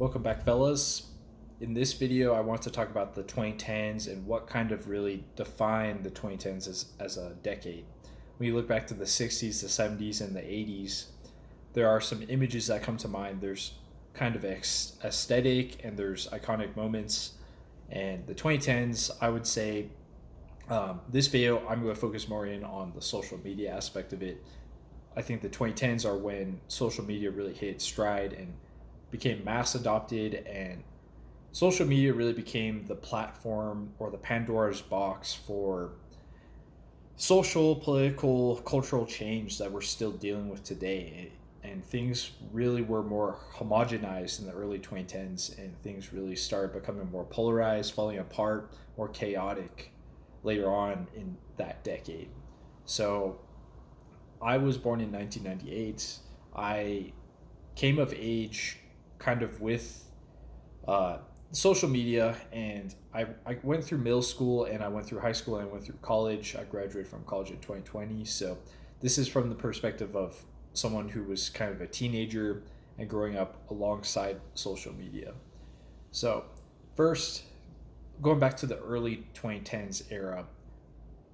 Welcome back, fellas. In this video, I want to talk about the 2010s and what kind of really defined the 2010s as a decade. When you look back to the 60s, the 70s, and the 80s, there are some images that come to mind. There's kind of aesthetic and there's iconic moments. And the 2010s, I would say, this video, I'm going to focus more in on the social media aspect of it. I think the 2010s are when social media really hit its stride and became mass adopted, and social media really became the platform or the Pandora's box for social, political, cultural change that we're still dealing with today. And things really were more homogenized in the early 2010s, and things really started becoming more polarized, falling apart, more chaotic later on in that decade. So I was born in 1998. I came of age kind of with social media, and I went through middle school and I went through high school and I went through college. I graduated from college in 2020. So this is from the perspective of someone who was kind of a teenager and growing up alongside social media. So first, going back to the early 2010s era,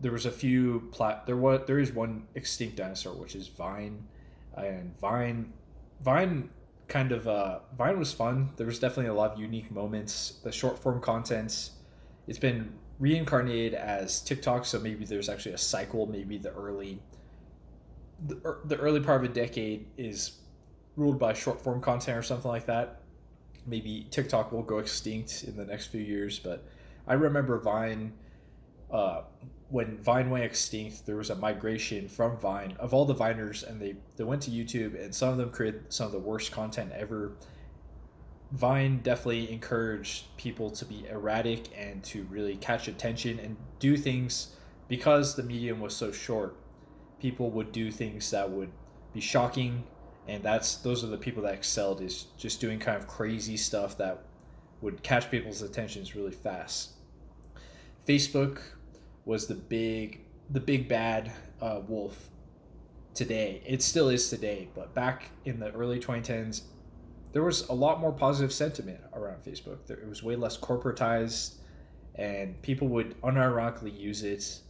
there was a few there is one extinct dinosaur, which is Vine. And Vine Vine was fun. There was definitely a lot of unique moments. The short form content, it's been reincarnated as TikTok, so maybe there's actually a cycle. Maybe the early part of a decade is ruled by short form content or something like that. Maybe TikTok will go extinct in the next few years, but I remember Vine. When Vine went extinct, there was a migration from Vine of all the Viners, and they went to YouTube, and some of them created some of the worst content ever. Vine definitely encouraged people to be erratic and to really catch attention and do things. Because the medium was so short, people would do things that would be shocking, and those are the people that excelled, is just doing kind of crazy stuff that would catch people's attentions really fast. Facebook was the big bad wolf today. It still is today, but back in the early 2010s, there was a lot more positive sentiment around Facebook. It was way less corporatized, and people would unironically use it.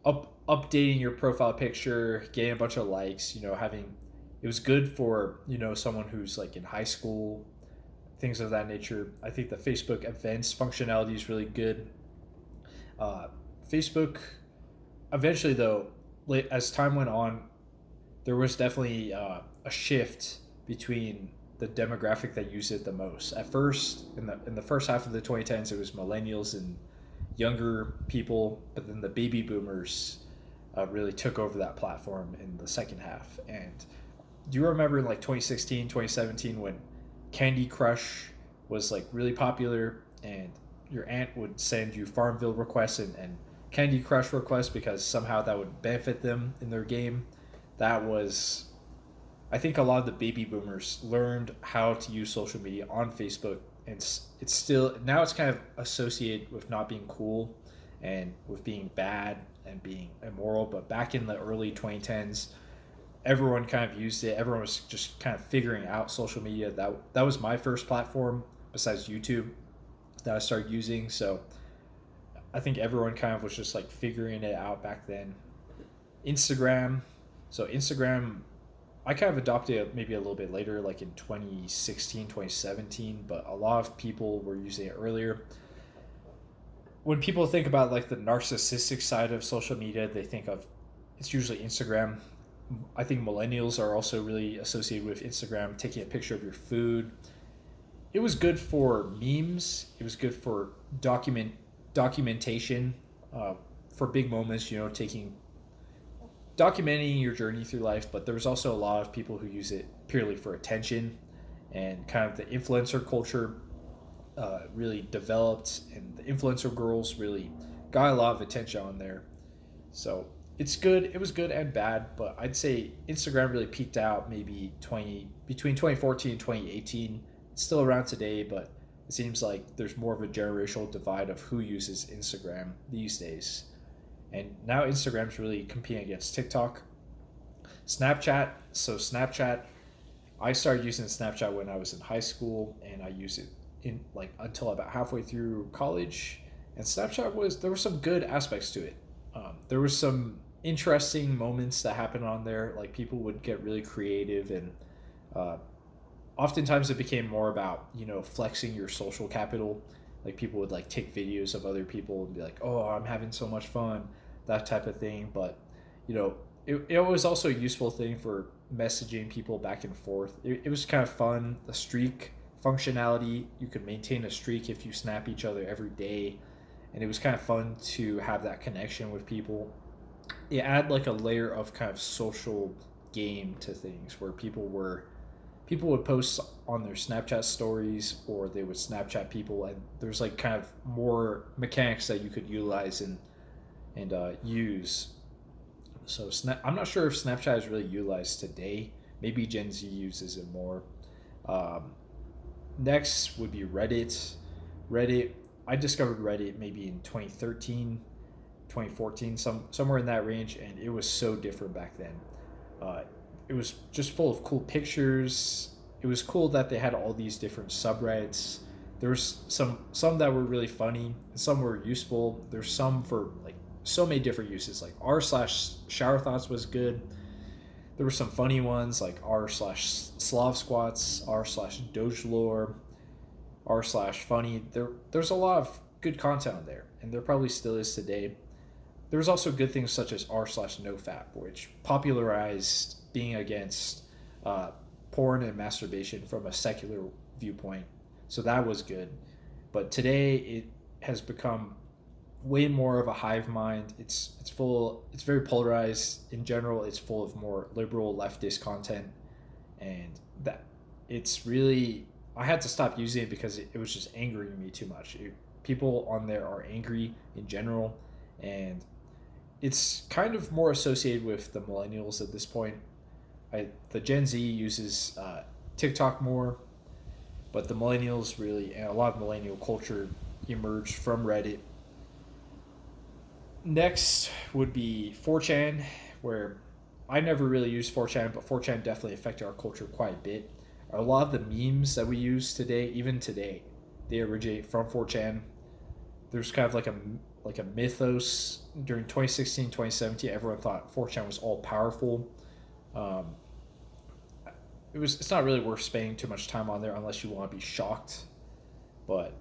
Updating your profile picture, getting a bunch of likes, it was good for, someone who's like in high school, things of that nature. I think the Facebook events functionality is really good. Facebook, eventually though, as time went on, there was definitely a shift between the demographic that used it the most. At first, in the first half of the 2010s, it was millennials and younger people, but then the baby boomers really took over that platform in the second half. And do you remember in like 2016, 2017 when Candy Crush was like really popular, and your aunt would send you Farmville requests and Candy Crush requests because somehow that would benefit them in their game? I think a lot of the baby boomers learned how to use social media on Facebook, and it's still, now it's kind of associated with not being cool and with being bad and being immoral. But back in the early 2010s, everyone kind of used it. Everyone was just kind of figuring out social media. That was my first platform besides YouTube that I started using. So I think everyone kind of was just like figuring it out back then. Instagram. So Instagram, I kind of adopted it maybe a little bit later, like in 2016, 2017, but a lot of people were using it earlier. When people think about like the narcissistic side of social media, they think of, it's usually Instagram. I think millennials are also really associated with Instagram, taking a picture of your food. It was good for memes. It was good for documentation, for big moments, documenting your journey through life. But there was also a lot of people who use it purely for attention, and kind of the influencer culture really developed, and the influencer girls really got a lot of attention on there. So it's good. It was good and bad, but I'd say Instagram really peaked out maybe between 2014 and 2018. It's still around today, but it seems like there's more of a generational divide of who uses Instagram these days. And now Instagram's really competing against TikTok. Snapchat. So Snapchat I started using Snapchat when I was in high school, and I used it in like until about halfway through college. And Snapchat was there were some good aspects to it. There were some interesting moments that happened on there. Like people would get really creative, and uh, oftentimes it became more about flexing your social capital. Like people would like take videos of other people and be like, "Oh, I'm having so much fun," that type of thing. But it was also a useful thing for messaging people back and forth. It was kind of fun. The streak functionality, you could maintain a streak if you snap each other every day, and it was kind of fun to have that connection with people. It add like a layer of kind of social game to things where people would post on their Snapchat stories, or they would Snapchat people, and there's like kind of more mechanics that you could utilize and use. So I'm not sure if Snapchat is really utilized today. Maybe Gen Z uses it more. Um, Next would be Reddit. Reddit, I discovered Reddit maybe in 2013, 2014, somewhere in that range, and it was so different back then. Uh, it was just full of cool pictures. It was cool that they had all these different subreddits. There was some that were really funny, and some were useful. There's some for like so many different uses. Like r slash shower thoughts was good. There were some funny ones like r slash Slav squats, r slash Doge lore, r slash funny. There's a lot of good content on there, and there probably still is today. There was also good things such as r slash nofap, which popularized being against uh, porn and masturbation from a secular viewpoint. So that was good. But today it has become way more of a hive mind. It's very polarized in general. It's full of more liberal leftist content, and that it's really I had to stop using it because it was just angering me too much. People on there are angry in general, and it's kind of more associated with the millennials at this point. The Gen Z uses TikTok more, but the millennials really, and a lot of millennial culture emerged from Reddit. Next would be 4chan, where I never really used 4chan, but 4chan definitely affected our culture quite a bit. A lot of the memes that we use today, even today, they originate from 4chan. There's kind of like a mythos during 2016, 2017. Everyone thought 4chan was all powerful. Um, it's not really worth spending too much time on there unless you want to be shocked. But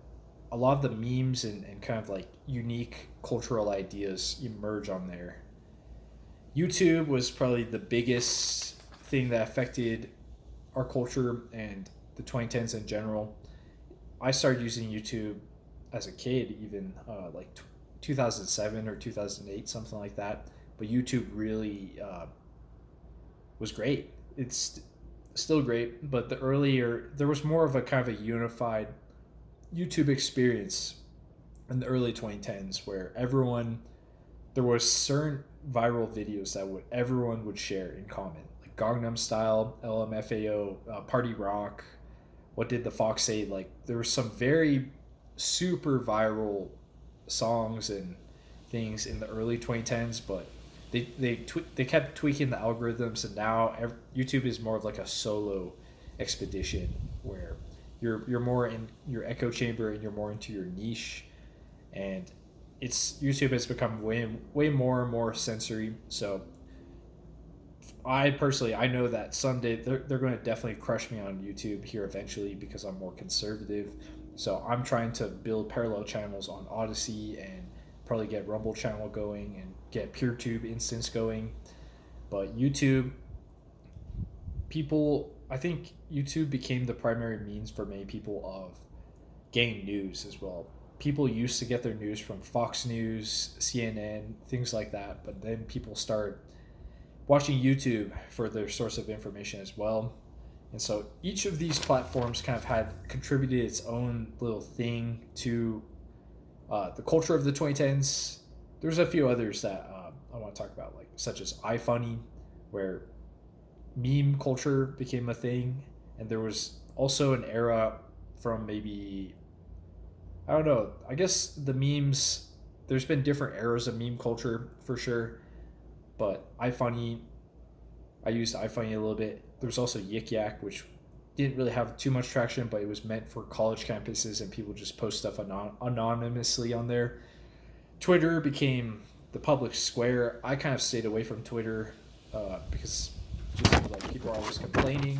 a lot of the memes and kind of like unique cultural ideas emerge on there. YouTube was probably the biggest thing that affected our culture and the 2010s in general. I started using YouTube as a kid, even 2007 or 2008, something like that. But YouTube really was great. It's still great, but there was more of a kind of a unified YouTube experience in the early 2010s where there was certain viral videos that everyone would share in common, like Gangnam Style, LMFAO, Party Rock, What Did the Fox Say? Like there were some very super viral songs and things in the early 2010s, but they kept tweaking the algorithms, and now YouTube is more of like a solo expedition where you're more in your echo chamber and you're more into your niche, and YouTube has become way more and more sensory. So I know that someday they're going to definitely crush me on YouTube here eventually because I'm more conservative. So I'm trying to build parallel channels on Odyssey and probably get Rumble channel going and get PeerTube instance going. But I think YouTube became the primary means for many people of getting news as well. People used to get their news from Fox News, CNN, things like that, but then people start watching YouTube for their source of information as well. And so each of these platforms kind of had contributed its own little thing to the culture of the 2010s. There's a few others that I want to talk about, like such as iFunny, where meme culture became a thing, and there was also an era from maybe I don't know. I guess the memes. There's been different eras of meme culture for sure, but I used iFunny a little bit. There was also Yik Yak, which didn't really have too much traction, but it was meant for college campuses and people just post stuff anonymously on there. Twitter became the public square. I kind of stayed away from Twitter because just like people are always complaining.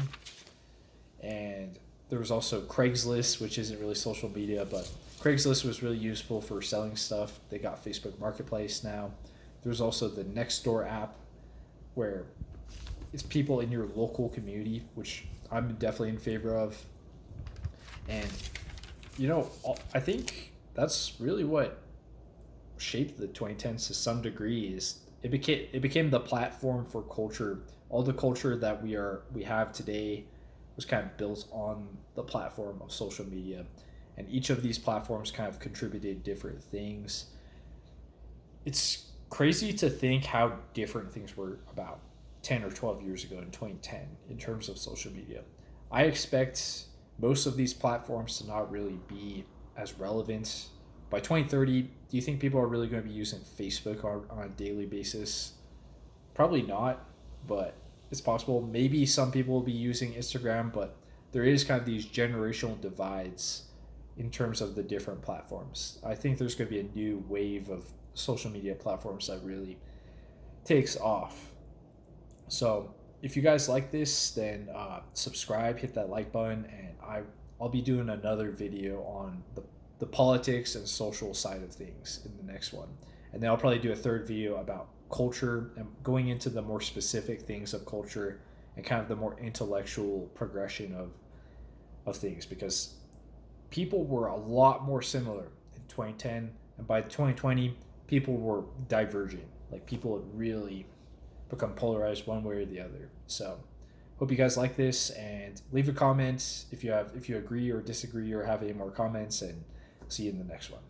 And there was also Craigslist, which isn't really social media, but Craigslist was really useful for selling stuff. They got Facebook Marketplace now. There's also the Nextdoor app, where it's people in your local community, which I'm definitely in favor of. And, you know, I think that's really what shaped the 2010s to some degree. Is it became the platform for culture. All the culture that we have today was kind of built on the platform of social media, and each of these platforms kind of contributed different things. It's crazy to think how different things were about 10 or 12 years ago in 2010 in terms of social media. I expect most of these platforms to not really be as relevant. By 2030, do you think people are really going to be using Facebook on a daily basis? Probably not, but it's possible. Maybe some people will be using Instagram, but there is kind of these generational divides in terms of the different platforms. I think there's going to be a new wave of social media platforms that really takes off. So if you guys like this, then subscribe, hit that like button, and I'll be doing another video on the politics and social side of things in the next one. And then I'll probably do a third video about culture and going into the more specific things of culture and kind of the more intellectual progression of things, because people were a lot more similar in 2010, and by 2020 people were diverging. Like, people had really become polarized one way or the other. So hope you guys like this, and leave a comment if you agree or disagree or have any more comments, and see you in the next one.